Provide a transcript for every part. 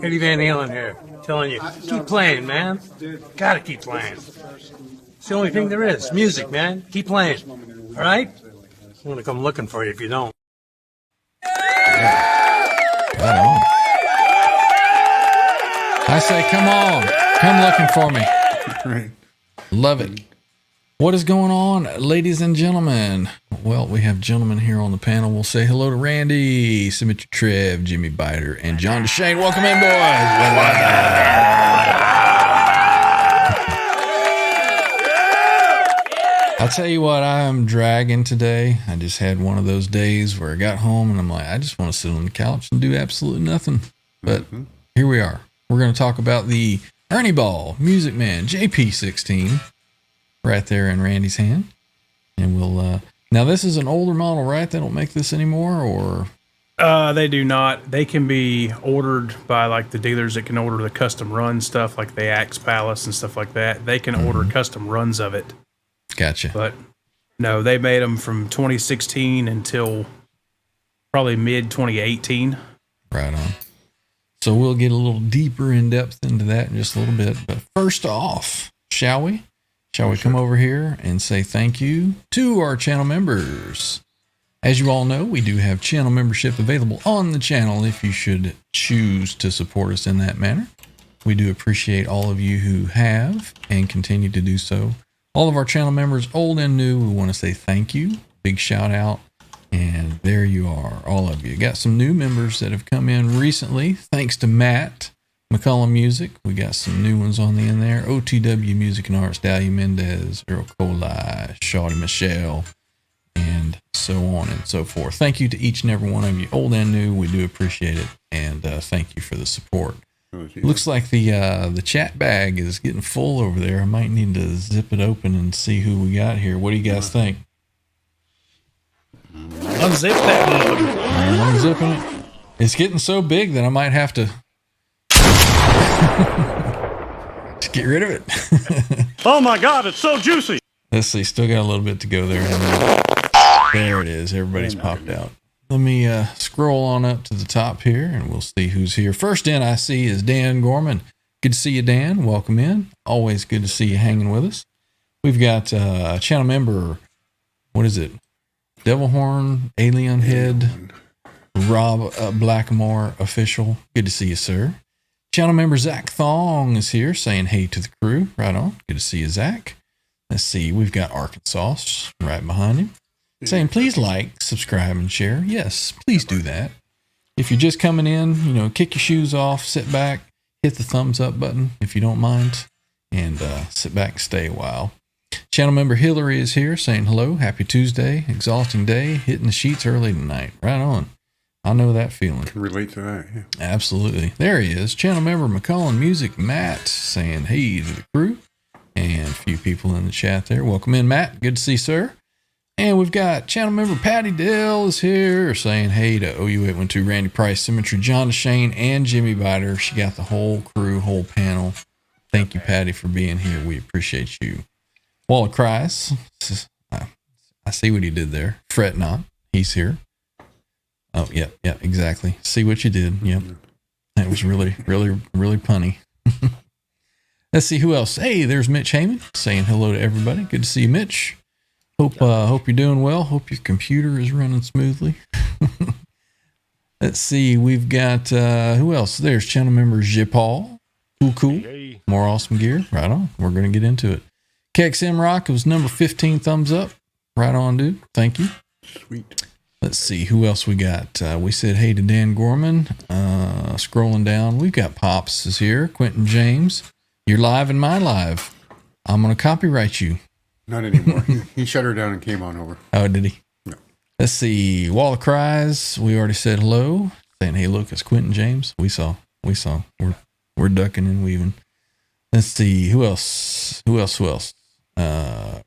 Eddie Van Halen here, telling you, keep playing, man. Gotta keep playing. It's the only thing there is. Music, man. Keep playing. All right? I'm gonna come looking for you if you don't. Right on. I say, come on. Come looking for me. Right. Love it. What is going on, ladies and gentlemen? Well, we have gentlemen here on the panel. We'll say hello to Randy, Symmetry Trev, Jimmy Biter, and John DeShane. Welcome in, boys. I'll tell you what, I am dragging today. I just had one of those days where I got home and I'm like, I just want to sit on the couch and do absolutely nothing. But here we are. We're going to talk about the Ernie Ball Music Man JP16 right there in Randy's hand. And we'll, now this is an older model, right? They don't make this anymore, or? They do not. They can be ordered by like the dealers that can order the custom run stuff, like the Axe Palace and stuff like that. They can order custom runs of it. Gotcha. But no, they made them from 2016 until probably mid 2018. Right on. So we'll get a little deeper in depth into that in just a little bit. But first off, shall we? Shall we come over here and say thank you to our channel members? As you all know, we do have channel membership available on the channel if you should choose to support us in that manner. We do appreciate all of you who have and continue to do so. All of our channel members, old and new, we want to say thank you. Big shout out. And there you are, all of you. Got some new members that have come in recently. Thanks to Matt McCollum Music. We got some new ones on the end there. OTW Music and Arts, Dahlia Mendez, Earl Colai, Shawty Michelle, and so on and so forth. Thank you to each and every one of you, old and new. We do appreciate it. And thank you for the support. Looks like the chat bag is getting full over there. I might need to zip it open and see who we got here. What do you guys think? Unzip that mug. I'm unzipping it. It's getting so big that I might have to just get rid of it. Oh my God, it's so juicy. Let's see. Still got a little bit to go there. There it is. Everybody's popped out. Let me scroll on up to the top here and we'll see who's here. First in I see is Dan Gorman. Good to see you, Dan. Welcome in. Always good to see you hanging with us. We've got a channel member. What is it? Devil Horn, Alien Head, Rob Blackmore Official. Good to see you, sir. Channel member Zach Thong is here saying hey to the crew. Right on. Good to see you, Zach. Let's see. We've got Arkansas right behind him. Saying please like, subscribe, and share. Yes, please do that. If you're just coming in, kick your shoes off, sit back, hit the thumbs up button if you don't mind, and sit back and stay a while. Channel member Hillary is here saying hello. Happy Tuesday. Exhausting day. Hitting the sheets early tonight. Right on. I know that feeling. Can relate to that. Yeah. Absolutely. There he is. Channel member McCollum Music Matt saying hey to the crew. And a few people in the chat there. Welcome in, Matt. Good to see you, sir. And we've got channel member Patty Dell is here saying hey to OU812, Randy Price, Symmetry, John DeShane, and Jimmy Biter. She got the whole crew, whole panel. Thank you, Patty, for being here. We appreciate you. Wall of Cries. I see what he did there. Fret not. He's here. Oh, yeah, exactly. See what you did. Yep. That was really, really, really punny. Let's see who else. Hey, there's Mitch Heyman saying hello to everybody. Good to see you, Mitch. Hope you're doing well. Hope your computer is running smoothly. Let's see. We've got who else? There's channel member Paul. Cool. More awesome gear. Right on. We're going to get into it. KXM Rock was number 15. Thumbs up. Right on, dude. Thank you. Sweet. Let's see who else we got. We said hey to Dan Gorman. Scrolling down, we've got Pops is here. Quentin James. You're live in my live. I'm going to copyright you. Not anymore. He shut her down and came on over. Oh, did he? No. Let's see. Wall of Cries. We already said hello. Saying, hey, look, it's Quentin James. We saw. We're ducking and weaving. Let's see. Who else?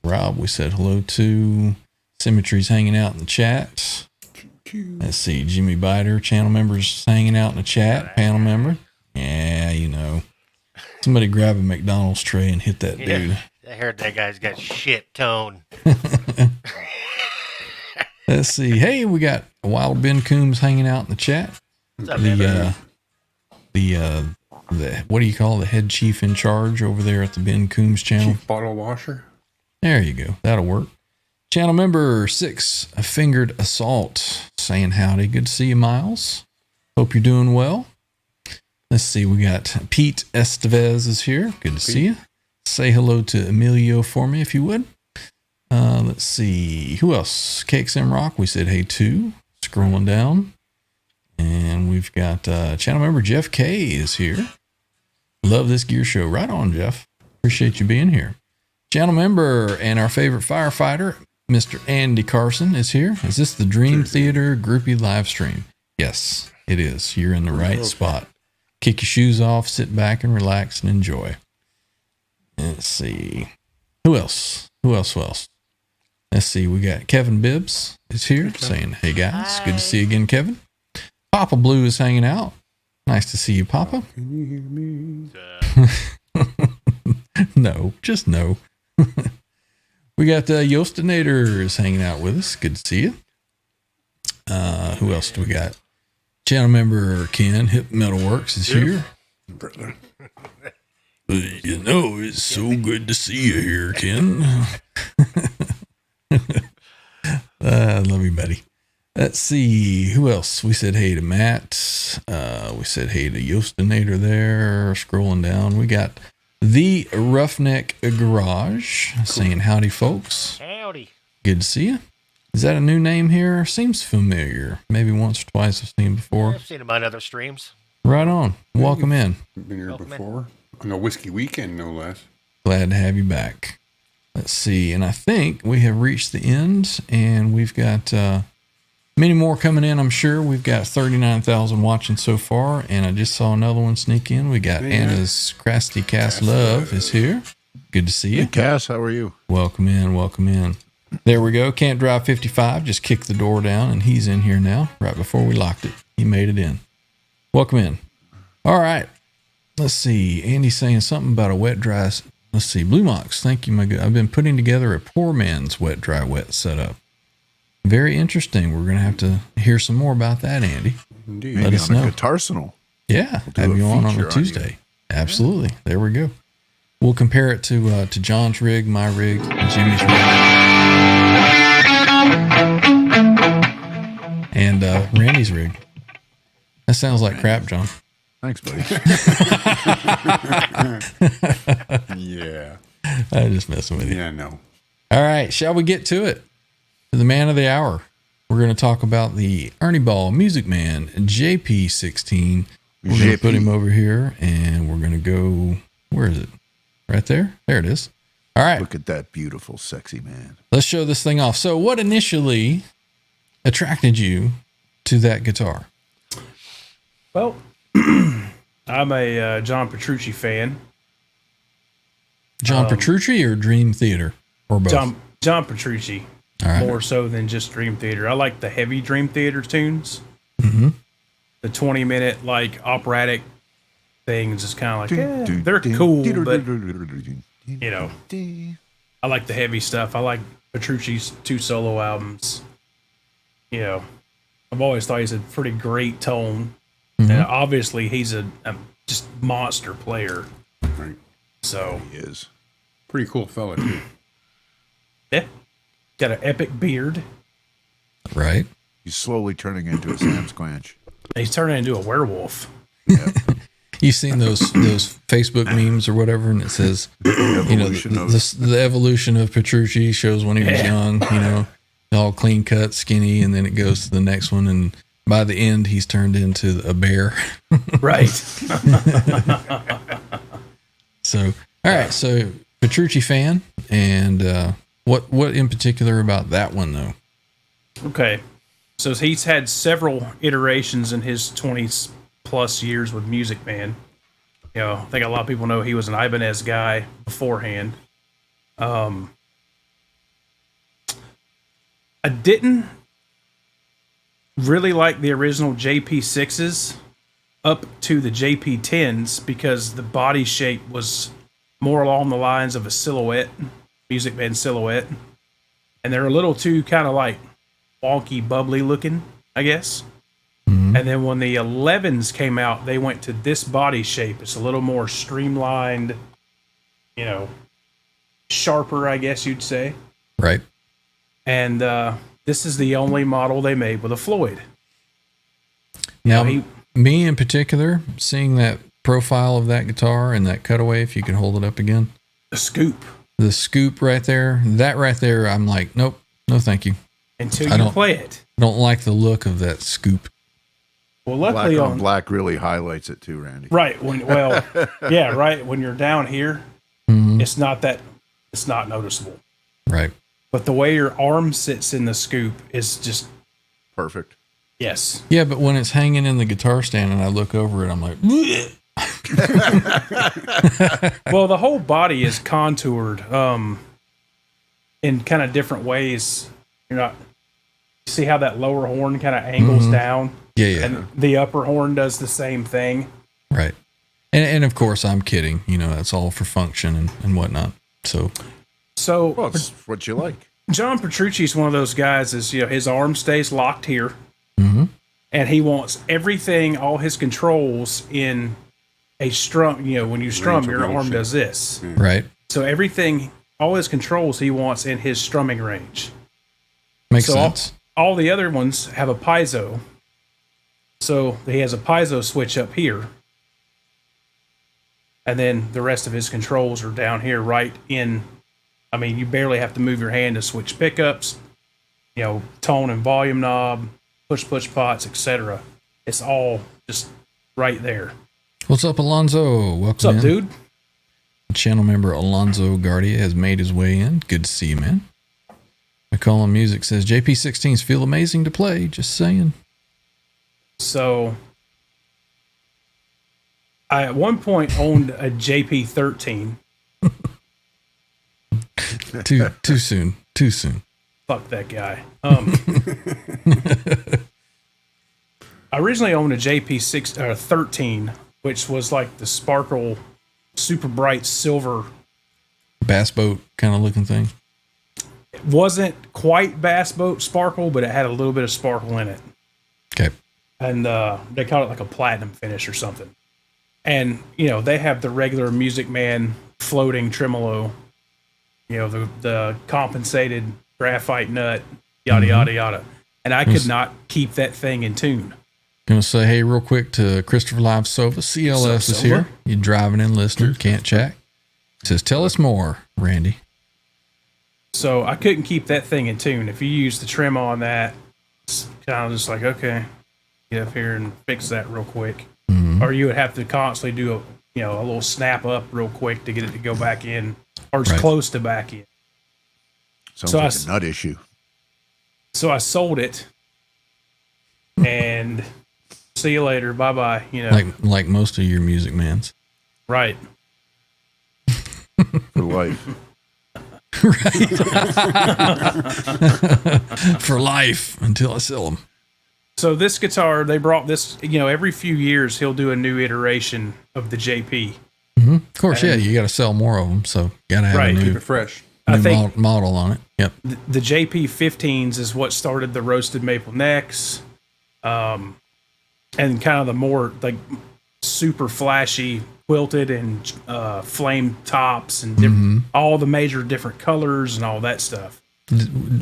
Rob, we said hello to. Symmetry's hanging out in the chat. Let's see. Jimmy Biter, channel members hanging out in the chat. Panel member. Yeah, Somebody grab a McDonald's tray and hit that dude. I heard that guy's got shit tone. Let's see. Hey, we got Wild Ben Coombs hanging out in the chat. What's up, man? the what do you call the head chief in charge over there at the Ben Coombs channel? Chief bottle washer. There you go. That'll work. Channel member 6, A Fingered Assault, saying howdy. Good to see you, Miles. Hope you're doing well. Let's see. We got Pete Estevez is here. Good to see you. Say hello to Emilio for me, if you would. Let's see. Who else? KXM Rock. We said hey to. Scrolling down. And we've got channel member Jeff K is here. Love this gear show. Right on, Jeff. Appreciate you being here. Channel member and our favorite firefighter, Mr. Andy Carson, is here. Is this the Dream Theater groupie live stream? Yes, it is. You're in the right spot. Kick your shoes off, sit back and relax and enjoy. Let's see. Who else? Who else? Let's see. We got Kevin Bibbs is here saying, hey guys, Hi. good to see you again, Kevin. Papa Blue is hanging out. Nice to see you, Papa. Can you hear me? No, just no. We got Yostinator is hanging out with us. Good to see you. Who else do we got? Channel member Ken, Hip Metalworks, is here. Brother. It's so good to see you here, Ken. I love you, buddy. Let's see. Who else? We said hey to Matt. We said hey to Yostinator there. Scrolling down. We got The Roughneck Garage saying howdy, folks. Howdy. Good to see you. Is that a new name here? Seems familiar. Maybe once or twice I've seen before. I've seen him on other streams. Right on. Welcome in. Been here Welcome in. before. On a whiskey weekend, no less. Glad to have you back. Let's see. And I think we have reached the end, and we've got many more coming in, I'm sure. We've got 39,000 watching so far, and I just saw another one sneak in. We got Anna's Crafty Cast Love is here. Good to see you. Hey, Cass, how are you? Welcome in. Welcome in. There we go. Can't Drive 55. Just kicked the door down, and he's in here now, right before we locked it. He made it in. Welcome in. All right. Let's see. Andy's saying something about a wet dry. Let's see. Blue Mox. Thank you, my good. I've been putting together a poor man's wet dry wet setup. Very interesting. We're going to have to hear some more about that, Andy. Indeed. Let Maybe us on know. a Guitarsenal. Yeah. do Have a you on feature a on Tuesday. Absolutely. There we go. We'll compare it to John's rig, my rig, Jimmy's rig, and Randy's rig. That sounds like crap, John. Thanks, buddy. Yeah. I'm just messing with you. Yeah, no. All right, shall we get to it? To the man of the hour. We're going to talk about the Ernie Ball Music Man JP16. We're going to put him over here, and we're going to go. Where is it? Right there? There it is. All right. Look at that beautiful, sexy man. Let's show this thing off. So what initially attracted you to that guitar? Well, I'm a John Petrucci fan. John Petrucci or Dream Theater? Or both? John Petrucci, All right. more so than just Dream Theater. I like the heavy Dream Theater tunes. Mm-hmm. The 20-minute like operatic things is kind of like they're cool, but you know, I like the heavy stuff. I like Petrucci's 2 solo albums. You know, I've always thought he's a pretty great tone, and obviously he's a just monster player. Right. So He is. Pretty cool fella, too. yeah, got an epic beard. Right. He's slowly turning into a Sam Squanch. He's turning into a werewolf. You've seen those Facebook memes or whatever, and it says, Evolution of- the evolution of Petrucci shows when he was young, all clean cut, skinny, and then it goes to the next one, and by the end, he's turned into a bear. Right. So, all right, so Petrucci fan, and what in particular about that one though? Okay. So he's had several iterations in his 20 plus years with Music Man. You know, I think a lot of people know he was an Ibanez guy beforehand. I didn't really like the original JP6s up to the JP10s because the body shape was more along the lines of a silhouette, Music Man silhouette. And they're a little too kind of like wonky, bubbly looking, I guess. And then when the 11s came out, they went to this body shape. It's a little more streamlined, you know, sharper, I guess you'd say. Right. And this is the only model they made with a Floyd. Now, he- me in particular, seeing that profile of that guitar and that cutaway, if you could hold it up again, The scoop. the scoop right there, that right there, I'm like, nope, no thank you. Until I you don't- play it. I don't like the look of that scoop. Well, Black luckily on on black really highlights it too, Randy. right when well, yeah, right when you're down here, it's not noticeable. Right. But the way your arm sits in the scoop is just Perfect. yes. Yeah, but when it's hanging in the guitar stand and I look over it, I'm like, "Bleh." Well, the whole body is contoured in kind of different ways. You're not see how that lower horn kind of angles down, yeah. and the upper horn does the same thing. Right. And of course, I'm kidding. You know, that's all for function and whatnot. So, So Well, it's what you like. John Petrucci's one of those guys. Is his arm stays locked here, and he wants everything, all his controls in a strum. When you strum, Range of your arm motion. does this. right. So everything, all his controls, he wants in his strumming range. Makes So sense. all the other ones have a piezo. So he has a piezo switch up here. And then the rest of his controls are down here right in. I mean, you barely have to move your hand to switch pickups, tone and volume knob, push pots, etc. It's all just right there. What's up, Alonzo? Welcome What's up, in. dude? Channel member Alonzo Guardia has made his way in. Good to see you, man. McCollum Music says JP16s feel amazing to play. Just saying. So I at one point owned a JP13. Too soon. Too soon. Fuck that guy. I originally owned a JP13, which was like the sparkle, super bright silver. Bass boat kind of looking thing. It wasn't quite bass boat sparkle, but it had a little bit of sparkle in it. Okay. And they called it like a platinum finish or something. And, they have the regular Music Man floating tremolo, the compensated graphite nut, yada, yada, yada. And I could not keep that thing in tune. Gonna say hey real quick to Christopher Live Sova. CLS is here. You driving in listener, can't chat. Says tell us more, Randy. So I couldn't keep that thing in tune. If you use the trim on that, it's kind of just like, okay, get up here and fix that real quick. Or you would have to constantly do a little snap up real quick to get it to go back in, or it's Right. close to back in. Sounds So like I- a nut issue. So I sold it, and see you later, bye bye. Like most of your music mans. Right. For life. For life until I sell them. So this guitar, they brought this. Every few years he'll do a new iteration of the JP. Of course, yeah, you got to sell more of them, so gotta have Right. a Keep new, it fresh. I new think model on it. Yep. the JP15s is what started the roasted maple necks, and kind of the more like super flashy quilted and flame tops and all the major different colors and all that stuff.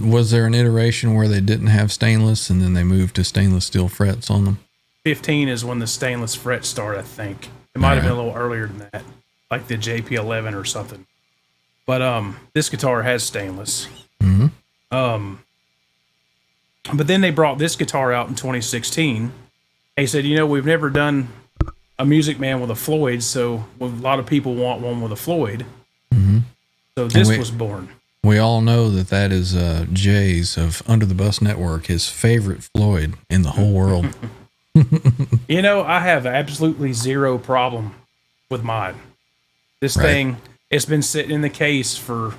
Was there an iteration where they didn't have stainless and then they moved to stainless steel frets on them? 15 is when the stainless frets start, I think. It might have been a little earlier than that, like the JP11 or something. But this guitar has stainless. But then they brought this guitar out in 2016. They said, we've never done a Music Man with a Floyd, so a lot of people want one with a Floyd. So this was born. We all know that is Jay's of Under the Bus Network, his favorite Floyd in the whole world. I have absolutely zero problem with mine. This Right. thing, it's been sitting in the case for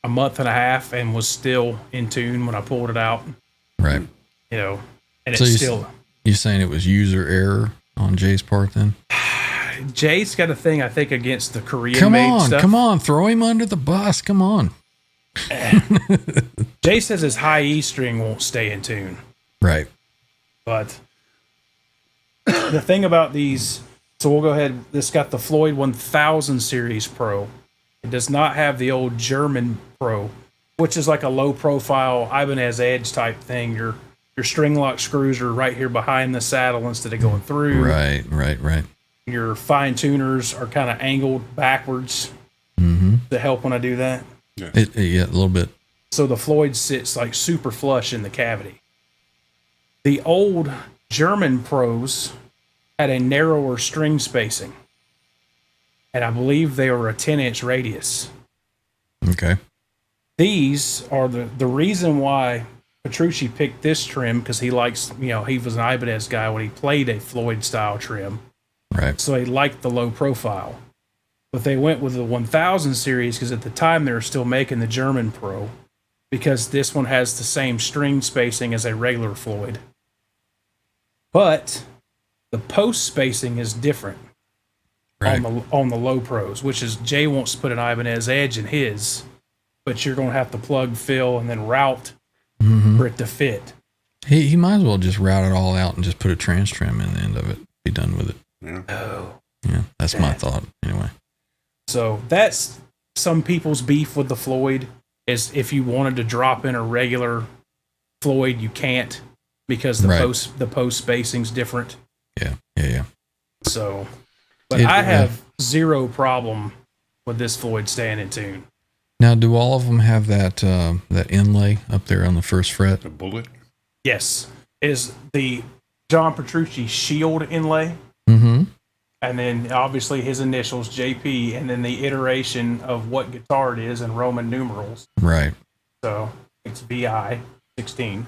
a month and a half and was still in tune when I pulled it out, Right. and So it's still. You saying it was user error on Jay's part then? Jay's got a thing, I think, against the Korean Come made on, stuff. come on, throw him under the bus. Come on. Jay says his high E string won't stay in tune. Right. But the thing about these, so we'll go ahead. This got the Floyd 1000 Series Pro. It does not have the old German Pro, which is like a low profile Ibanez Edge type thing. Your string lock screws are right here behind the saddle instead of going through. Right. Your fine tuners are kind of angled backwards to help when I do that. Yeah, a little bit. So the Floyd sits like super flush in the cavity. The old German Pros had a narrower string spacing, and I believe they were a 10-inch radius. Okay. These are the reason why Petrucci picked this trim, because he likes, he was an Ibanez guy when he played a Floyd style trim. Right. So he liked the low profile. But they went with the 1000 series because at the time they were still making the German Pro, because this one has the same string spacing as a regular Floyd. But the post spacing is different on the low pros, which is Jay wants to put an Ibanez Edge in his, but you're going to have to plug, fill, and then route for it to fit. He might as well just route it all out and just put a trans trim in the end of it. Be done with it. Yeah. Oh. Yeah, that's my thought anyway. So that's some people's beef with the Floyd, is if you wanted to drop in a regular Floyd, you can't, because the post spacing's different. Yeah. So, but I have zero problem with this Floyd staying in tune. Now, do all of them have that that inlay up there on the first fret? The bullet. Yes, is the John Petrucci Shield inlay, and then obviously his initials JP, and then the iteration of what guitar it is in Roman numerals. Right. So it's VI-16.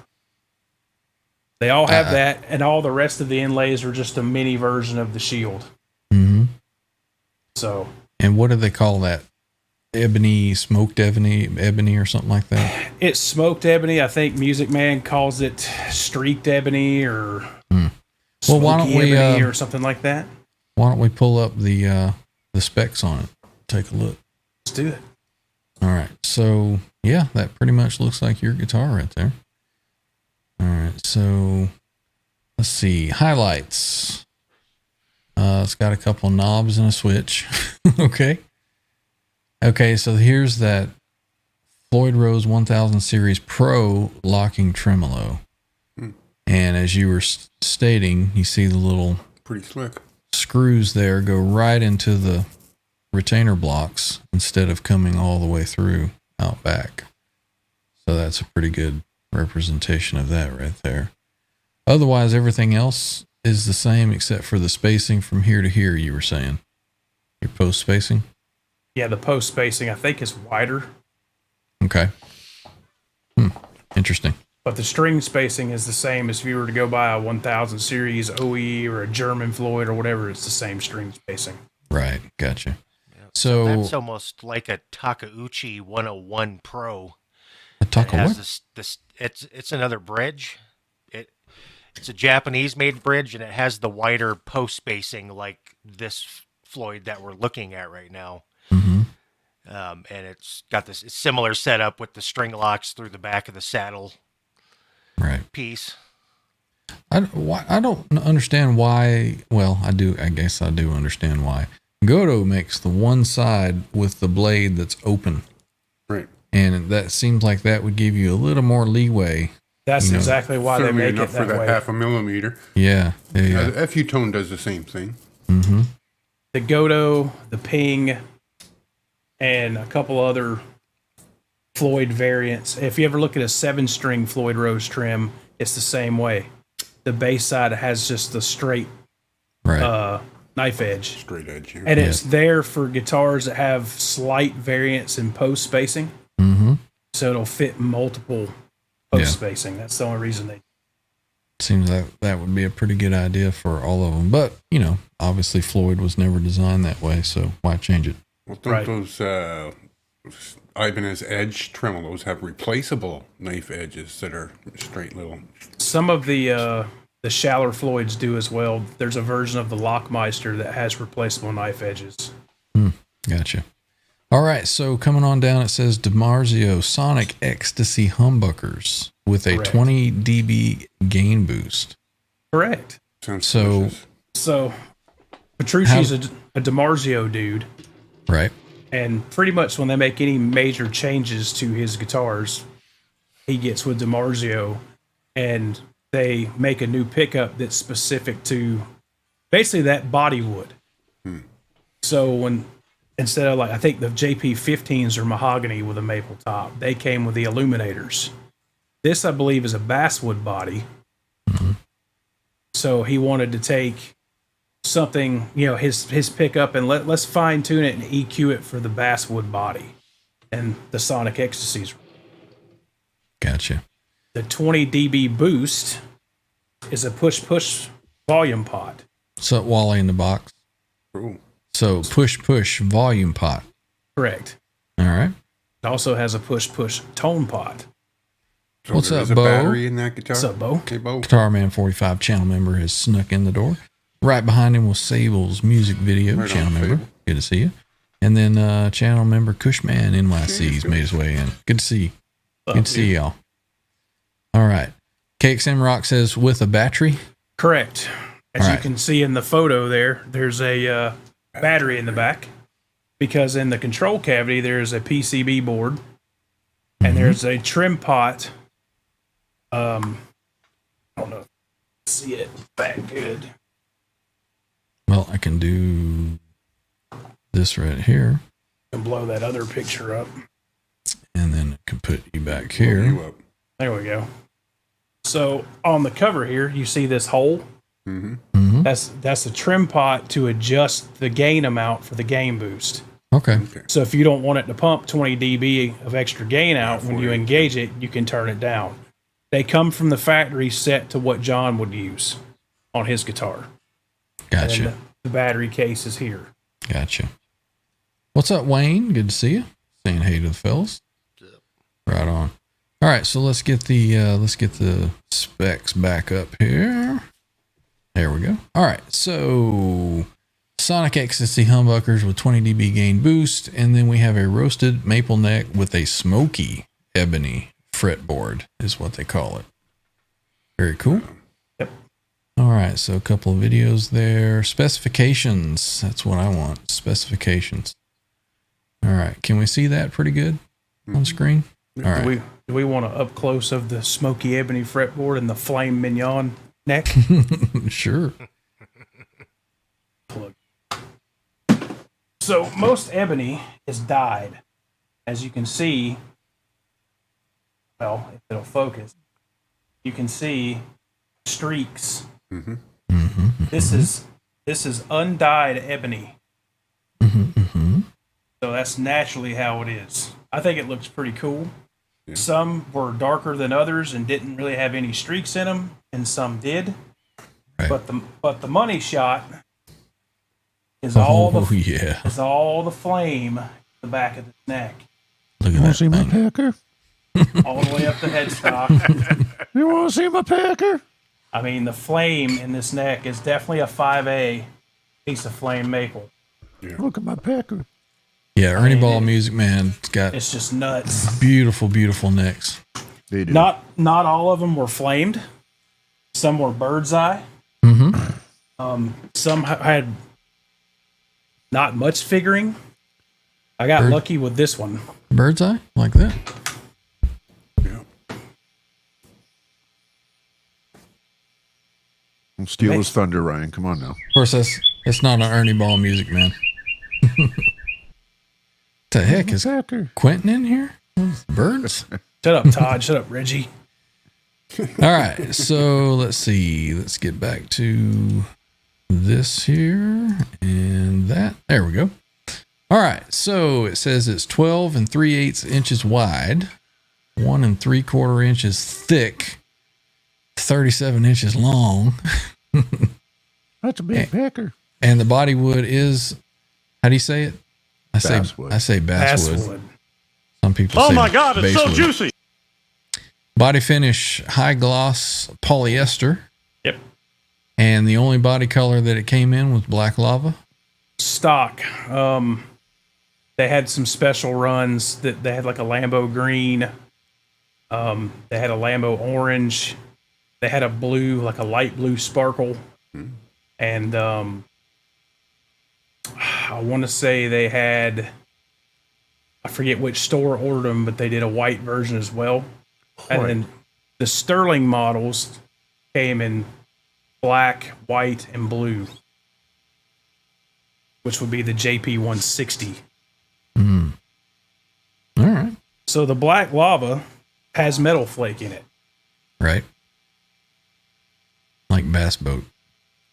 They all have that, and all the rest of the inlays are just a mini version of the Shield. So. And what do they call that? Smoked ebony or something like that? It's smoked ebony. I think Music Man calls it streaked ebony or smoky ebony or something like that. Why don't we pull up the specs on it? Take a look. Let's do it. All right. So yeah, that pretty much looks like your guitar right there. All right. So let's see. Highlights. It's got a couple of knobs and a switch. Okay, so here's that Floyd Rose 1000 Series Pro locking tremolo. And as you were stating, you see the little Pretty slick. screws there go right into the retainer blocks instead of coming all the way through out back. So that's a pretty good representation of that right there. Otherwise, everything else is the same except for the spacing from here to here, you were saying. Your post spacing? Yeah, the post spacing I think is wider. Okay. Interesting. But the string spacing is the same as if you were to go buy a 1000 series OE or a German Floyd or whatever. It's the same string spacing. Right. Gotcha. So that's almost like a Takeuchi 101 Pro. a taco It what? has it's another bridge. It's a Japanese made bridge, and it has the wider post spacing like this Floyd that we're looking at right now. And it's got this similar setup with the string locks through the back of the saddle piece. I don't understand why. Well, I do. I guess I do understand why. Goto makes the one side with the blade that's open. Right. And that seems like that would give you a little more leeway. That's exactly why they Certainly make enough it that for way. that 0.5 millimeter. Yeah. The FU tone does the same thing. The Goto, the Ping, and a couple other Floyd variants. If you ever look at a 7-string Floyd Rose trim, it's the same way. The bass side has just the straight knife edge. Straight edge here. And it's there for guitars that have slight variance in post spacing. So it'll fit multiple post spacing. That's the only reason they. Seems like that would be a pretty good idea for all of them. But, obviously Floyd was never designed that way, so why change it? Well, don't those Ibanez Edge tremolos have replaceable knife edges that are straight little? Some of the shallower Floyds do as well. There's a version of the Lockmeister that has replaceable knife edges. Gotcha. All right, so coming on down, it says DiMarzio Sonic Ecstasy humbuckers with a 20 dB gain boost. Correct. Sounds So- delicious. So Petrucci's a DiMarzio dude, Right. and pretty much when they make any major changes to his guitars, he gets with DiMarzio, and they make a new pickup that's specific to basically that body wood. So when instead of like I think the JP15s are mahogany with a maple top, they came with the Illuminators. This I believe is a basswood body. So he wanted to take something, his pickup, and let's fine tune it and EQ it for the basswood body and the Sonic Ecstasies. Gotcha. The 20 dB boost is a push volume pot. So Wally in the box. Cool. So push volume pot. Correct. All right. It also has a push tone pot. So What's there's up, a Bo? battery in that guitar? What's up, Bo? Hey, Bo. Guitar Man 45 channel member has snuck in the door. Right behind him was Sable's music video Right channel on, member. Sable. Good to see you. And then channel member Cushman NYC's made his way in. Good to see you. Good to see y'all. All right. KXM Rock says with a battery. Correct. As All you right. can see in the photo there's a battery in the back, because in the control cavity there's a PCB board and there's a trim pot. I don't know if you can see it that good. Well, I can do this right here. And blow that other picture up. And then I can put you back You here. up. There we go. So on the cover here, you see this hole. Mm-hmm. That's a trim pot to adjust the gain amount for the gain boost. Okay. So if you don't want it to pump 20 dB of extra gain out when you 48. engage it, you can turn it down. They come from the factory set to what John would use on his guitar. Gotcha. And the battery case is here. Gotcha. What's up, Wayne? Good to see you. Saying hey to the fellas. Right on. All right, so let's get the specs back up here. There we go. All right, so Sonic Ecstasy humbuckers with 20 dB gain boost, and then we have a roasted maple neck with a smoky ebony fretboard, is what they call it. Very cool. Yep. All right, so a couple of videos there. Specifications. That's what I want. Specifications. All right, can we see that pretty good on screen? All right. Do we want to up close of the smoky ebony fretboard and the flame mignon neck? Sure. So most ebony is dyed. As you can see, well, if it'll focus, you can see streaks. This is undyed ebony. So that's naturally how it is. I think it looks pretty cool. Yeah. Some were darker than others and didn't really have any streaks in them, and some did. Right. But the money shot is all yeah. the flame at the back of the neck, Look at that thing. pecker? all the way up the headstock. You want to see my pecker? I mean, the flame in this neck is definitely a 5A piece of flame maple. Look at my pecker. Yeah, Ernie Ball Music Man got It's just nuts. beautiful, beautiful necks. They do. Not all of them were flamed. Some were bird's eye. Some had not much figuring. I got lucky with this one. Bird's eye, like that. Yeah. Don't steal his thunder, Ryan. Come on now. Of course, that's not an Ernie Ball Music Man. The heck is Pecker. Quentin in here? Birds? Shut up, Todd. Shut up, Reggie. All right, so let's see. Let's get back to this here and that. There we go. All right, so it says it's 12 3/8 inches wide, 1 3/4 inches thick, 37 inches long, That's a big pecker. and the body wood is, how do you say it? Basswood. I say basswood. Basswood. Some people say Oh my God, it's so basswood. juicy. Body finish, high gloss polyester. Yep. And the only body color that it came in was black lava. Stock. They had some special runs that they had like a Lambo green. They had a Lambo orange. They had a blue, like a light blue sparkle. And I want to say they had, I forget which store ordered them, but they did a white version as well. And then the Sterling models came in black, white, and blue, which would be the JP16. All right. So the black lava has metal flake in it. Right. Like bass boat.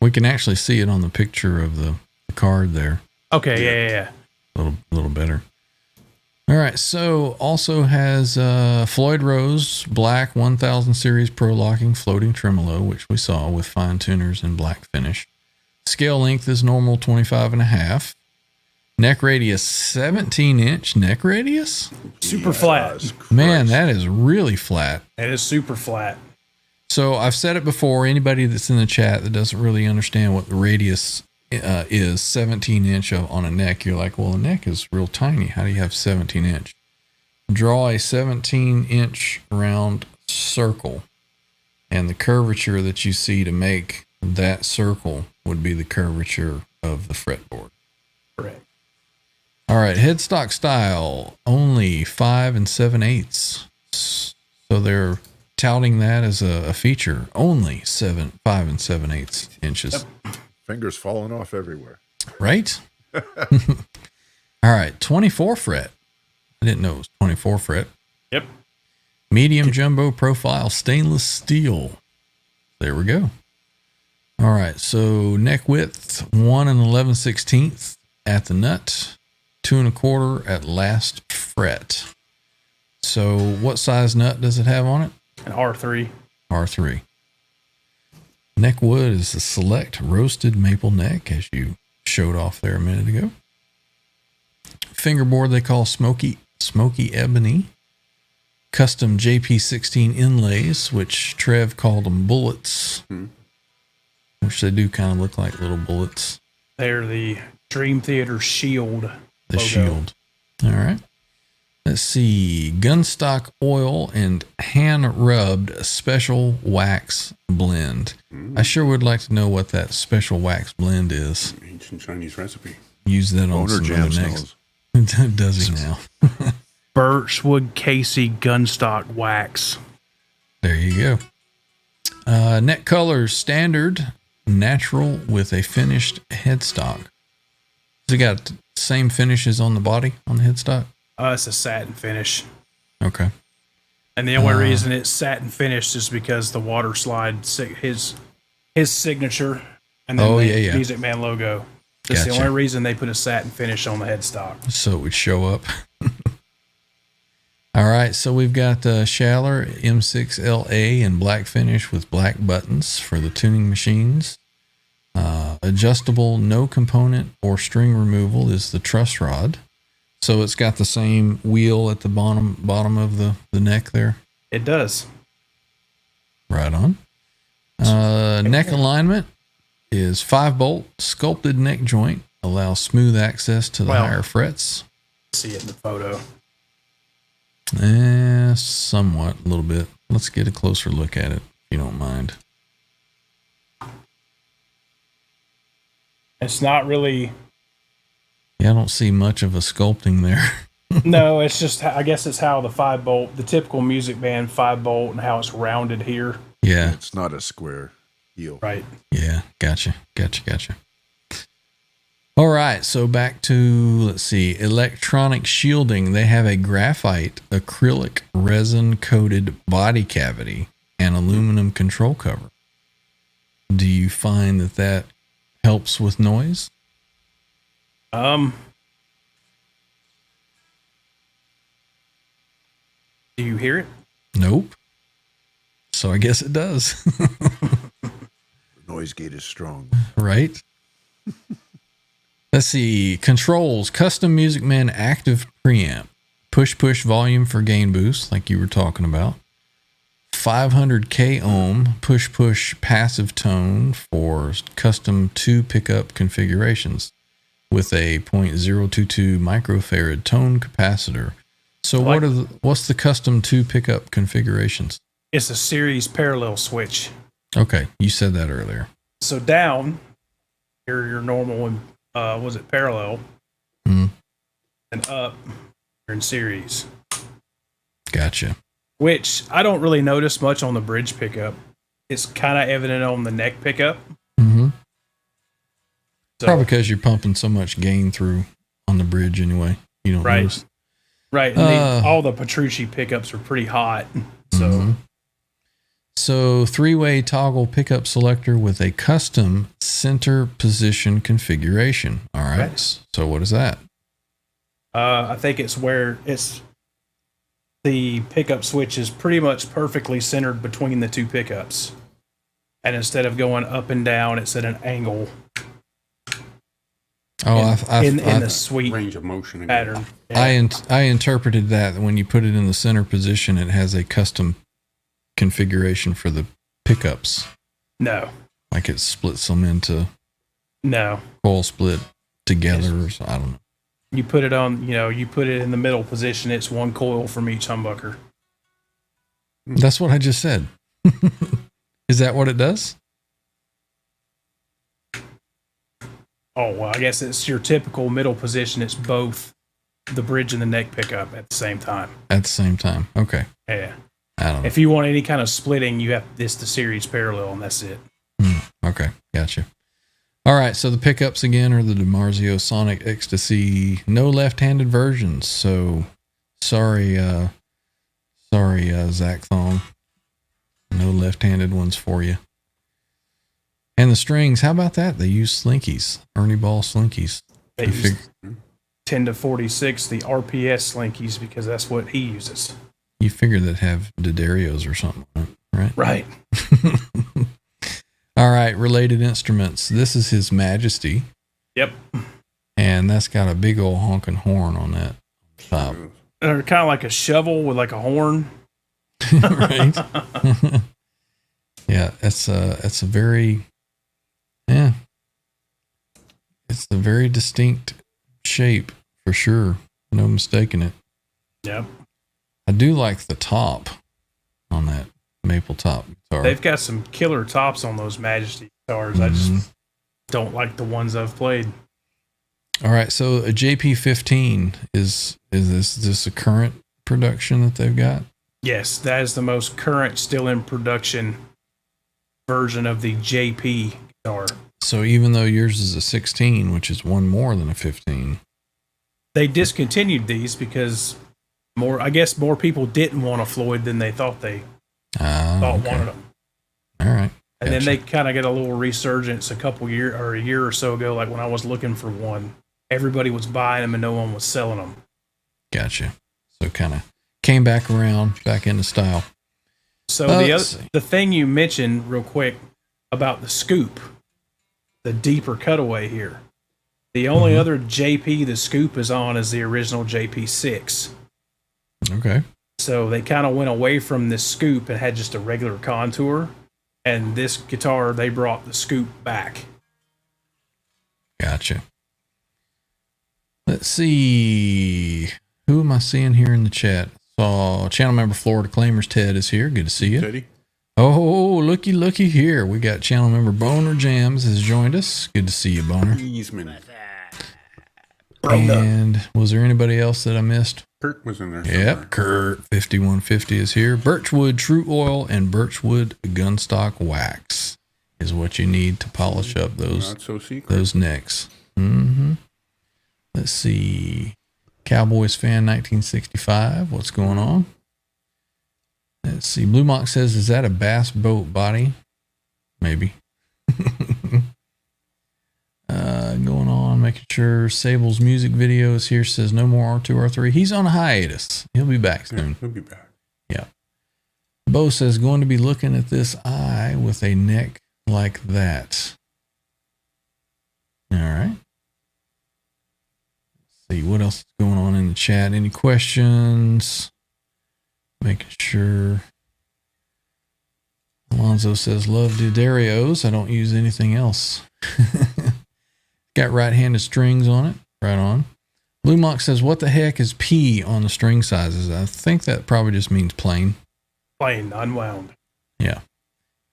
We can actually see it on the picture of the card there. Okay, yeah. A little better. All right. So also has Floyd Rose Black 1000 Series Pro Locking Floating Tremolo, which we saw with fine tuners and black finish. Scale length is normal 25.5. Neck radius 17-inch neck radius. Super flat. Man, that is really flat. It is super flat. So I've said it before. Anybody that's in the chat that doesn't really understand what the radius is 17-inch on a neck, you're like, well, a neck is real tiny. How do you have 17-inch? Draw a 17-inch round circle, and the curvature that you see to make that circle would be the curvature of the fretboard. Correct. All right, headstock style, only 5 7/8. So they're touting that as a feature, only 5 7/8 inches. Yep. Fingers falling off everywhere. Right? All right, 24 fret. I didn't know it was 24 fret. Yep. Medium jumbo profile stainless steel. There we go. All right, so neck width 1 11/16 at the nut, 2 1/4 at last fret. So what size nut does it have on it? An R3. R3. Neck wood is a select roasted maple neck, as you showed off there a minute ago. Fingerboard they call smoky ebony. Custom JP16 inlays, which Trev called them bullets, which they do kind of look like little bullets. They're the Dream Theater Shield. The logo. shield. All right. Let's see. Gunstock oil and hand rubbed special wax blend. I sure would like to know what that special wax blend is. Ancient Chinese recipe. Use that on Owner some jam other necks. smells. Does he now? Birchwood Casey Gunstock Wax. There you go. Neck colors standard, natural with a finished headstock. Has it got the same finishes on the body on the headstock? It's a satin finish. Okay. And the only reason it's satin finished is because the water slide, his signature, and then the Music Man logo. That's the Gotcha. only reason they put a satin finish on the headstock. So it would show up. All right, so we've got the Schaller M6LA in black finish with black buttons for the tuning machines. Adjustable, no component or string removal is the truss rod. So it's got the same wheel at the bottom of the neck there. It does. Right on. Neck alignment is 5-bolt sculpted neck joint, allows smooth access to the higher frets. See it in the photo. Somewhat, a little bit. Let's get a closer look at it, if you don't mind. It's not really. Yeah, I don't see much of a sculpting there. No, it's just, I guess it's how the 5-bolt, the typical Music Band 5-bolt, and how it's rounded here. Yeah. It's not a square heel. Right. Yeah, gotcha. All right, so back to, let's see, electronic shielding. They have a graphite acrylic resin coated body cavity and aluminum control cover. Do you find that helps with noise? Do you hear it? Nope. So I guess it does. The noise gate is strong. Right? Let's see. Controls. Custom Music Man active preamp. Push volume for gain boost, like you were talking about. 500K ohm push passive tone for custom 2 pickup configurations with a 0.022 microfarad tone capacitor. So what's the custom 2 pickup configurations? It's a series parallel switch. Okay, you said that earlier. So down, your normal and was it parallel, Mhm. and up, you're in series. Gotcha. Which I don't really notice much on the bridge pickup. It's kind of evident on the neck pickup. Mm-hmm. So, Probably because you're pumping so much gain through on the bridge anyway. You don't Right. notice. right. And all the Petrucci pickups are pretty hot. So Mhm. So 3-way toggle pickup selector with a custom center position configuration. All right. Right. So what is that? I think it's where the pickup switch is pretty much perfectly centered between the two pickups. And instead of going up and down, it's at an angle Oh, in the sweep Range of motion. Again. pattern. I interpreted that when you put it in the center position, it has a custom configuration for the pickups. No. Like it splits them into No. coil split together. Or so, I don't know. You put it on, you put it in the middle position. It's one coil from each humbucker. That's what I just said. Is that what it does? Oh, well, I guess it's your typical middle position. It's both the bridge and the neck pickup at the same time. At the same time. Okay. Yeah. I don't know. If you want any kind of splitting, you have this the series parallel, and that's it. Okay. Gotcha. All right. So the pickups again are the DiMarzio Sonic Ecstasy. No left-handed versions. So sorry, Zach Thong. No left-handed ones for you. And the strings, how about that? They use slinkies, Ernie Ball slinkies. They use 10 to 46, the RPS slinkies, because that's what he uses. You figure they'd have D'Addario's or something, right? Right. All right, related instruments. This is His Majesty, Yep. and that's got a big old honking horn on that top. They're kind of like a shovel with like a horn. Right? Yeah, it's a very, it's a very distinct shape for sure. No mistaking it. Yep. I do like the top on that maple top guitar. They've got some killer tops on those Majesty guitars. I just don't like the ones I've played. All right, so a JP15 is this a current production that they've got? Yes, that is the most current, still in production version of the JP guitar. So even though yours is a 16, which is one more than a 15. They discontinued these because more people didn't want a Floyd than they thought they wanted them. All right. And then they kind of get a little resurgence a year or so ago, like when I was looking for one. Everybody was buying them and no one was selling them. Gotcha. So kind of came back around, back into style. So let's see. the thing you mentioned real quick about the scoop, the deeper cutaway here. The only other JP the scoop is on is the original JP6. Okay. So they kind of went away from this scoop and had just a regular contour. And this guitar, they brought the scoop back. Gotcha. Let's see. Who am I seeing here in the chat? Saw channel member Florida Claimers Ted is here. Good to see you. Teddy? Oh, looky here. We got channel member Boner Jams has joined us. Good to see you, Boner. Easman. And was there anybody else that I missed? Kurt was in there somewhere. Yep, Kurt 5150 is here. Birchwood True Oil and Birchwood Gunstock Wax is what you need to polish up Not so secret. those necks. Mm-hmm. Let's see. Cowboys fan 1965. What's going on? Let's see. Blue Mock says, is that a bass boat body? Maybe. Going on, making sure Sable's music video is here. Says no more R2, R3. He's on a hiatus. He'll be back soon. Yeah, he'll be back. Yeah. Bo says, going to be looking at this eye with a neck like that. All right. Let's see what else is going on in the chat. Any questions? Making sure. Alonzo says, love D'Addario's. I don't use anything else. Got right-handed strings on it. Right on. Blue Mock says, what the heck is P on the string sizes? I think that probably just means plain. Plain unwound. Yeah.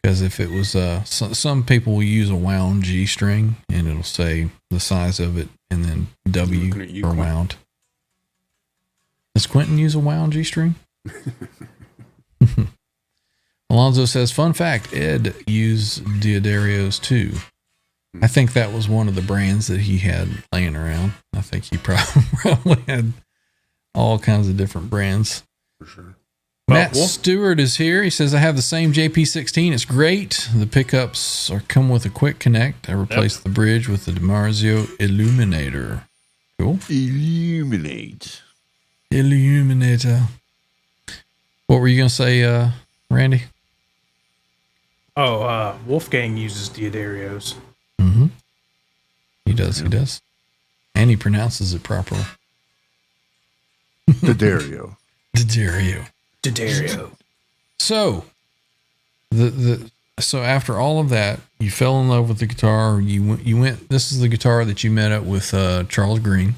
Because if it was, some people will use a wound G string and it'll say the size of it and then W Looking at you, for Quentin. wound. Does Quentin use a wound G string? Alonzo says, fun fact, Ed used Diodarios too. I think that was one of the brands that he had laying around. I think he probably had all kinds of different brands. For sure. Matt Well, Stewart is here. He says, I have the same JP16. It's great. The pickups come with a quick connect. I replaced the bridge with the DiMarzio Illuminator. Cool. Illuminate. Illuminator. What were you going to say, Randy? Wolfgang uses Diodarios. Mm-hmm. He does. He does. And he pronounces it properly. The Dario. Didario. Didario. So, so after all of that, you fell in love with the guitar. You went. This is the guitar that you met up with Charles Green.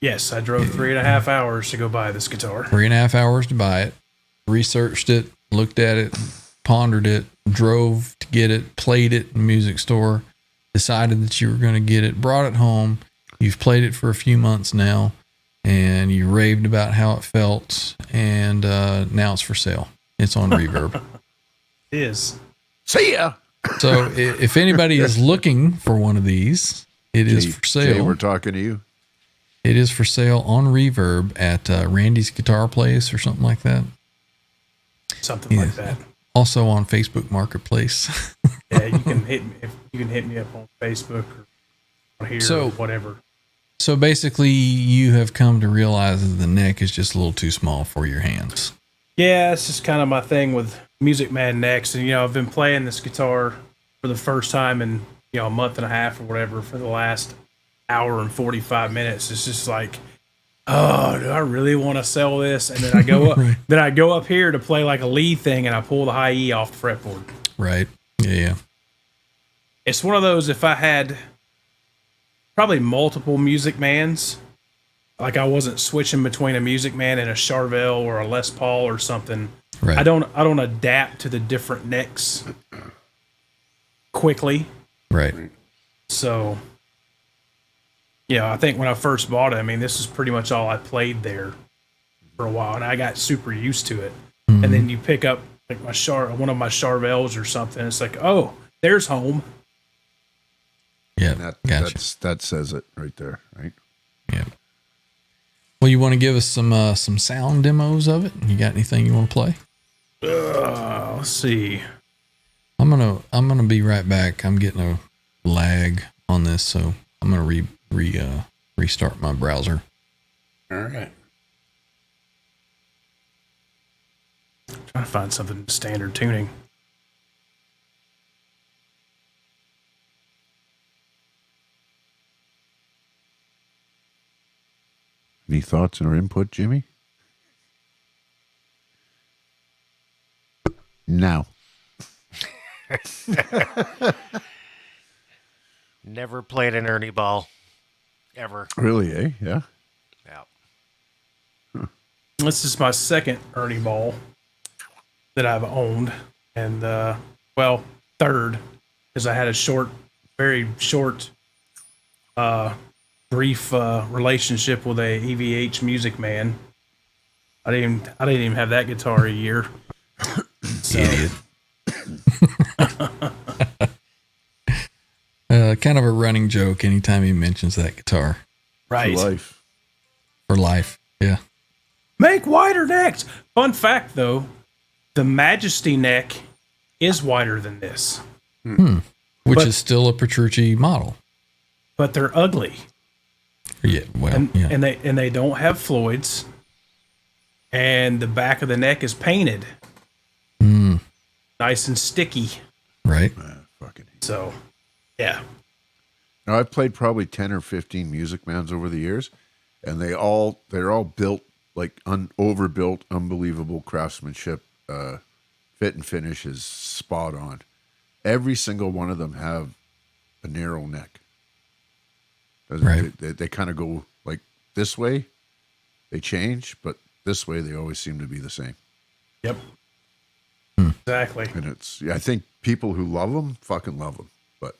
Yes, I drove 3.5 hours to go buy this guitar. 3.5 hours to buy it. Researched it, looked at it, pondered it, drove to get it, played it in the music store, decided that you were going to get it, brought it home. You've played it for a few months now, and you raved about how it felt, and now it's for sale. It's on Reverb. It is. See ya. So if anybody is looking for one of these, it is for Jay, sale. we're talking to you. It is for sale on Reverb at Randy's Guitar Place or something like that. Something like that. Also on Facebook Marketplace. Yeah, you can hit me. You can hit me up on Facebook or on here or whatever. So basically, you have come to realize that the neck is just a little too small for your hands. Yeah, it's just kind of my thing with Music Man necks, and I've been playing this guitar for the first time in a month and a half or whatever for the last hour and 45 minutes. It's just like, oh, do I really want to sell this? And then I go up, then I go up here to play like a lead thing, and I pull the high E off the fretboard. Right. Yeah. It's one of those, if I had probably multiple Music Mans, like I wasn't switching between a Music Man and a Charvel or a Les Paul or something. Right. I don't adapt to the different necks quickly. Right. So, I think when I first bought it, this is pretty much all I played there for a while, and I got super used to it. Mm-hmm. And then you pick up like one of my Charvels or something. It's like, oh, there's home. Yeah. That that says it right there, right? Yeah. Well, you want to give us some sound demos of it? You got anything you want to play? Let's see. I'm gonna be right back. I'm getting a lag on this, so I'm gonna restart my browser. All right. Trying to find something standard tuning. Any thoughts or input, Jimmy? No. Never played an Ernie ball. Ever. Really, eh? Yeah. Yeah. This is my second Ernie ball that I've owned, and third, because I had a very short, brief relationship with a EVH Music Man. I didn't even have that guitar a year. So, Idiot. Kind of a running joke anytime he mentions that guitar. right. For life. For life. Yeah. Make wider necks. Fun fact, though, the Majesty neck is wider than this, Which But- is still a Petrucci model. but they're ugly, Yeah. Well, and yeah. and they don't have Floyds, and the back of the neck is painted, nice and sticky. Right. Fucking. So, yeah. Now, I've played probably 10 or 15 Music Mans over the years, and they're all built like overbuilt, unbelievable craftsmanship. Fit and finish is spot on. Every single one of them have a narrow neck. Right. They kind of go like this way. They change, but this way they always seem to be the same. Yep. Exactly. And I think people who love them fucking love them, but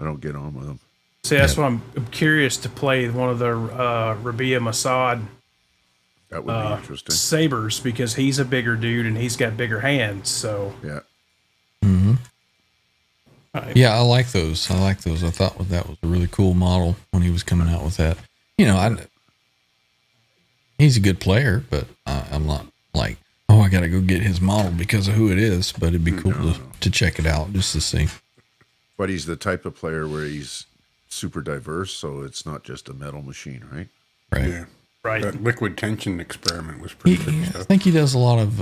I don't get on with them. See, that's why I'm curious to play one of the Rabia Masad That would be interesting. sabers, because he's a bigger dude and he's got bigger hands. So Yeah. Yeah, I like those. I thought that was a really cool model when he was coming out with that. You know, he's a good player, but I'm not like, oh, I got to go get his model because of who it is. But it'd be cool to check it out just to see. But he's the type of player where he's super diverse, so it's not just a metal machine, right? Right. Yeah. right. That liquid tension experiment was pretty good I stuff. think he does a lot of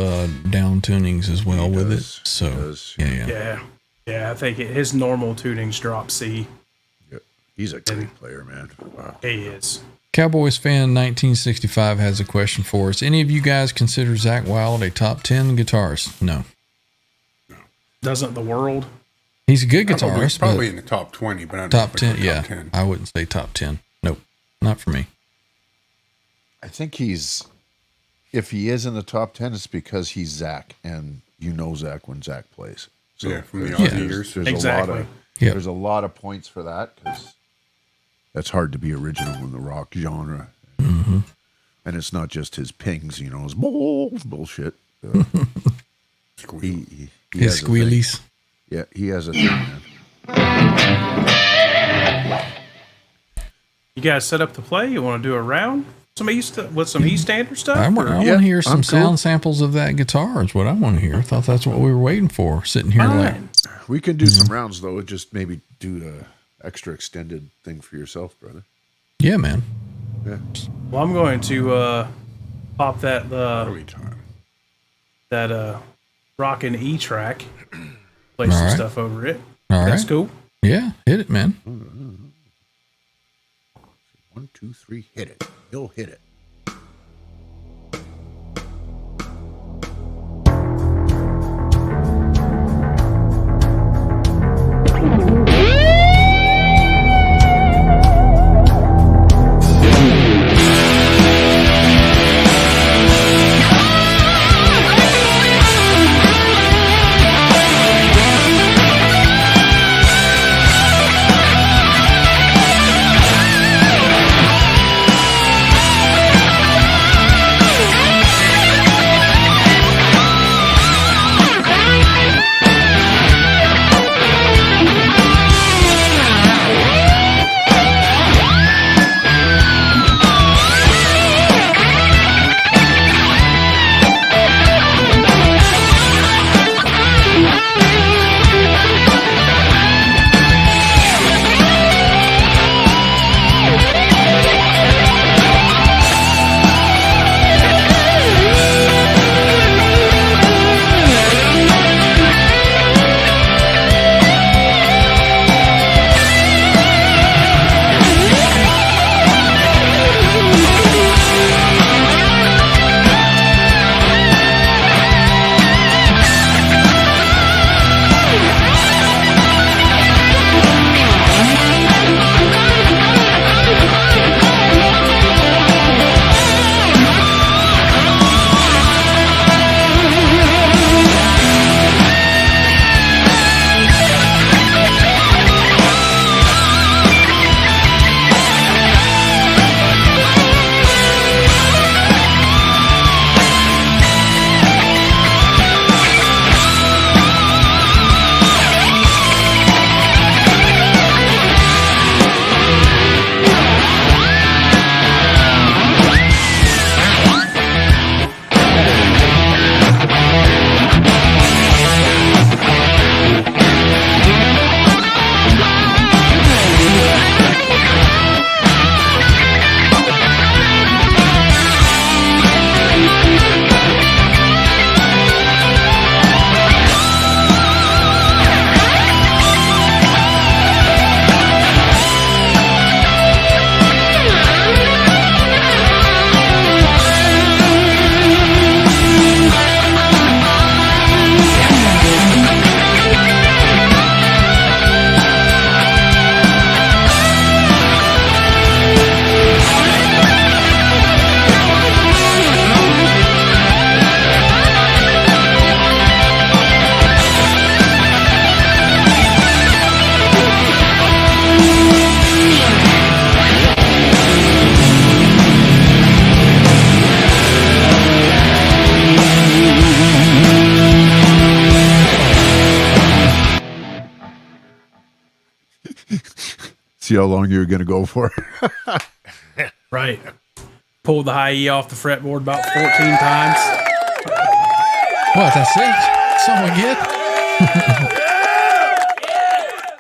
down tunings as well with it. So, He does. yeah. Yeah, I think his normal tunings drop C. Yeah. He's a great player, man. Wow. He is. Cowboys fan 1965 has a question for us. Any of you guys consider Zakk Wylde a top 10 guitarist? No. Doesn't the world? He's a good guitarist, Probably but in the top 20, but I don't know top if I'd 10, go yeah. top 10. I wouldn't say top 10. Nope, not for me. I think if he is in the top 10, it's because he's Zach, and you know Zach when Zach plays. So Yeah, from the there's- Aussie years. There's Exactly. Yep. a lot of points for that, because that's hard to be original in the rock genre. Mm-hmm. And it's not just his pings, his bullshit. He His has a thing. squealies. Yeah, he has a thing, man. You guys set up to play? You want to do a round? With some E-standard stuff? I want Yeah, to hear some I'm sound cool. samples of that guitar is what I want to hear. I thought that's what we were waiting for, sitting here like, Fine. We can do some rounds, though. Just maybe do a extra extended thing for yourself, brother. yeah, man. Yeah. Well, I'm going to pop that Early time. rockin' E track, play some All right. stuff over it. All That's right. cool. Yeah, hit it, man. 1, 2, 3, hit it. He'll hit it. Thank See how long you're going to go for. Right. Pulled the high E off the fretboard about 14 times. What? That's it? That's all we get?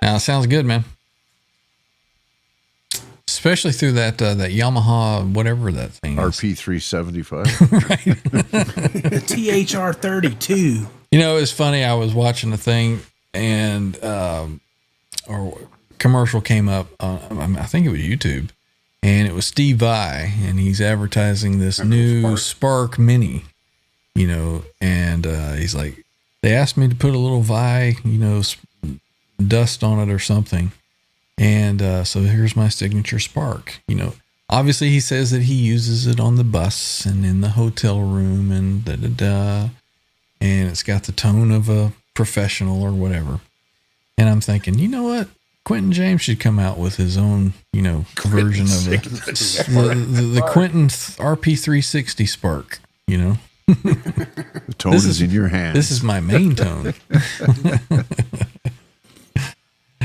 Now, sounds good, man. Especially through that Yamaha, whatever that thing is. RP375. The THR32. You know, it's funny. I was watching a thing and or commercial came up on, I think it was YouTube, and it was Steve Vai, and he's advertising this new Spark Mini, you know, and he's like, they asked me to put a little Vai, you know, dust on it or something. And so here's my signature Spark, you know. Obviously, he says that he uses it on the bus and in the hotel room and da-da-da. And it's got the tone of a professional or whatever. And I'm thinking, you know what? Quentin James should come out with his own, you know, version of the Quentin RP360 Spark, you know. The tone is in your hand. This is my main tone.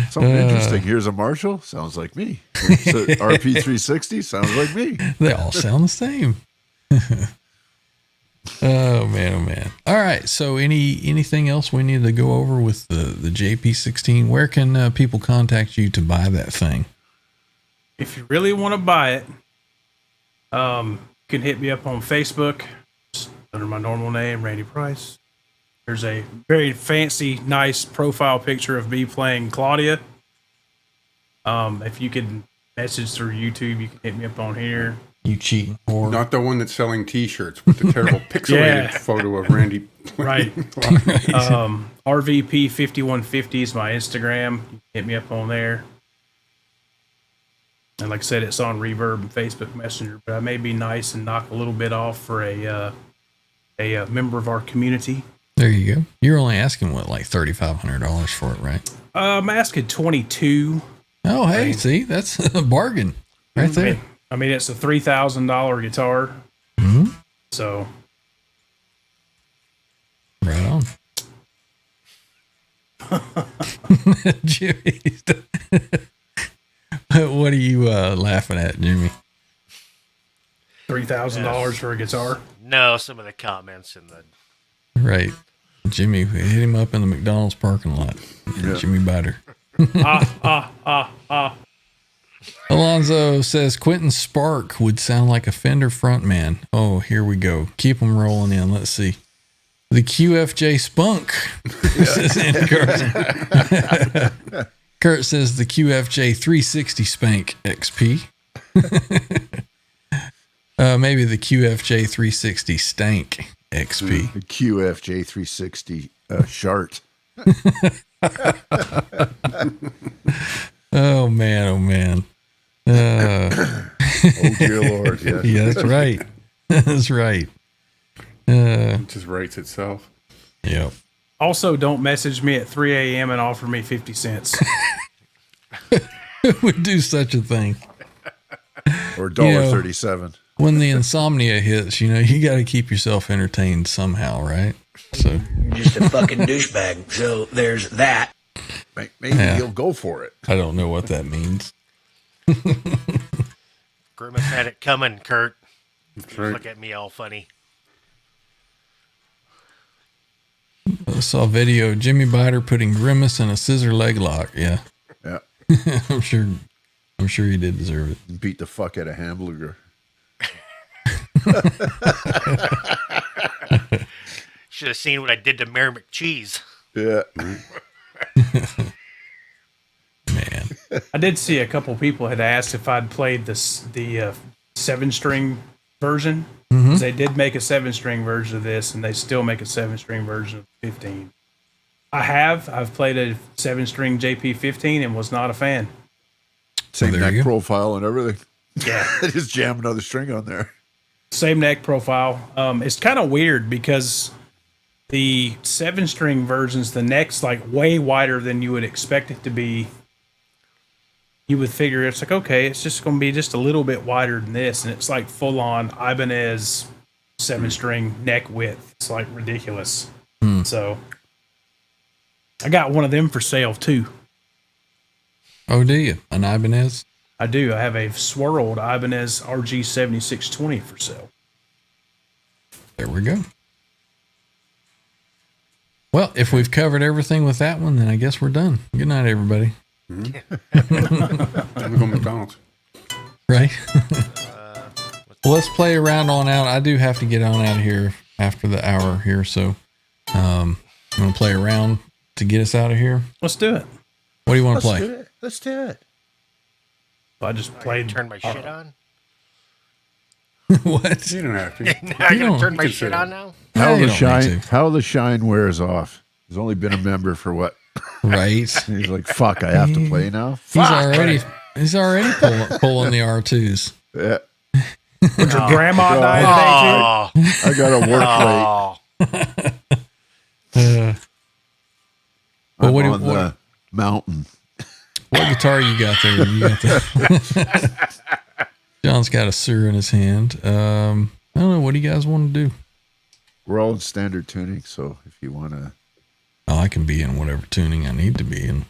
Something interesting. Here's a Marshall. Sounds like me. So RP360 sounds like me. They all sound the same. Oh man. All right. So anything else we need to go over with the JP16? Where can people contact you to buy that thing? If you really want to buy it, you can hit me up on Facebook just under my normal name, Randy Price. There's a very fancy, nice profile picture of me playing Claudia. If you can message through YouTube, you can hit me up on here. You cheating whore. Not the one that's selling T-shirts with the terrible pixelated photo of Randy. Right. RVP5150 is my Instagram. You can hit me up on there. And like I said, it's on Reverb and Facebook Messenger. But I may be nice and knock a little bit off for a member of our community. There you go. You're only asking what, like $3,500 for it, right? I'm asking 22. Oh, hey, see, that's a bargain right there. I mean, it's a $3,000 guitar. Mm-hmm. So. Right on. Jimmy. What are you laughing at, Jimmy? $3,000 for a guitar? No, some of the comments in the... Right. Jimmy, hit him up in the McDonald's parking lot. Yeah. Jimmy Biter. Alonzo says Quentin Spark would sound like a Fender frontman. Oh, here we go. Keep them rolling in. Let's see. The QFJ Spunk. Says Andy Carson. Kurt says the QFJ 360 Spank XP. Maybe the QFJ 360 Stank XP. The QFJ 360 Shart. Oh man. Oh dear Lord. Yeah, yeah, that's right. That's right. It just writes itself. Yep. Also, don't message me at 3 a.m. and offer me 50 cents. Who would do such a thing? Or $1.37. When the insomnia hits, you know, you got to keep yourself entertained somehow, right? So You're just a fucking douchebag. So there's that. Maybe he'll go for it. I don't know what that means. Grimace had it coming, Kurt. That's right. Look at me all funny. I saw a video of Jimmy Biter putting Grimace in a scissor leg lock. Yeah. Yeah. I'm sure he did deserve it. Beat the fuck out of Hamburger. Should have seen what I did to Mary McCheese. Yeah. Man. I did see a couple people had asked if I'd played the 7-string version. Mm-hmm. They did make a 7-string version of this, and they still make a 7-string version of 15. I've played a 7-string JP15 and was not a fan. Same there neck you go. profile and everything. Yeah. Just jam another string on there. Same neck profile. It's kind of weird because the 7-string versions, the neck's like way wider than you would expect it to be. You would figure it's like, okay, it's just going to be just a little bit wider than this. And it's like full on Ibanez 7-string neck width. It's like ridiculous. So I got one of them for sale too. Oh, do you? An Ibanez? I do. I have a swirled Ibanez RG7620 for sale. There we go. Well, if we've covered everything with that one, then I guess we're done. Good night, everybody. I'm going to McDonald's. Right? Well, let's play around on out. I do have to get on out of here after the hour here, so I'm going to play around to get us out of here. Let's do it. What do you want to play? Let's do it. I just played. Turn my shit on. What? You don't have to. Now I gotta turn my shit on now. How you the don't need shine? to. How the shine wears off. He's only been a member for what? Right? He's like, fuck. I have to play now. He's already pulling the R2s. Yeah, Your grandma died today, I got a work late. Oh, I'm what do- on the mountain. What guitar you got there? You got the John's got a Sur in his hand. I don't know. What do you guys want to do? We're all in standard tuning, so if you want to, Oh, I can be in whatever tuning I need to be in.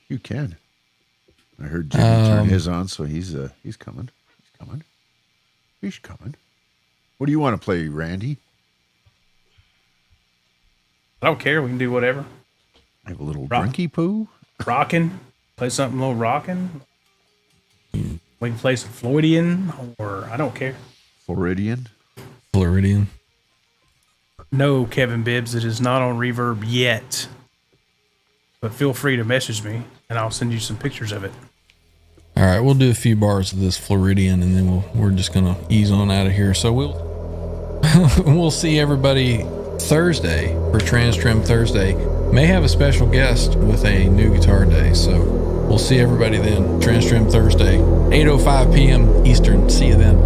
you can. I heard Jimmy turn his on, so he's coming. He's coming. He's coming. What do you want to play, Randy? I don't care. We can do whatever. Have a little Rock. drinky poo? Rockin'. Play something a little rockin'. We can play some Floydian, or I don't care. Floridian? Floridian. No, Kevin Bibbs, it is not on Reverb yet. But feel free to message me, and I'll send you some pictures of it. All right, we'll do a few bars of this Floridian, and then we're just gonna ease on out of here. So we'll see everybody Thursday for Trans Trim Thursday. May have a special guest with a new guitar day. So we'll see everybody then. Trans Trim Thursday, 8:05 p.m. Eastern. See you then.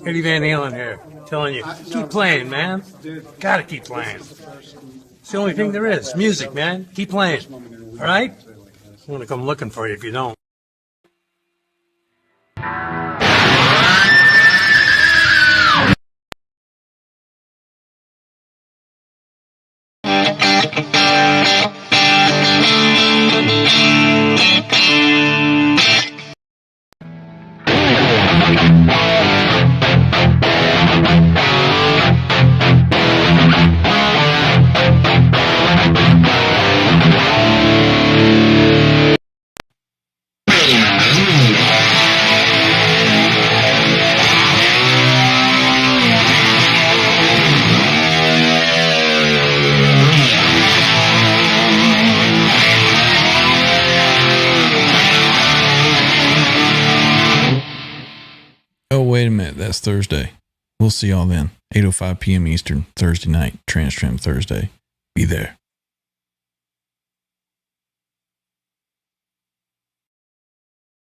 Eddie Van Halen here, telling you, keep playing, man. Gotta keep playing. It's the only thing there is. Music, man. Keep playing. All right? I'm gonna come looking for you if you don't. Oh, wait a minute. That's Thursday. We'll see y'all then. 8:05 p.m. Eastern, Thursday night, Trans Trim Thursday. Be there.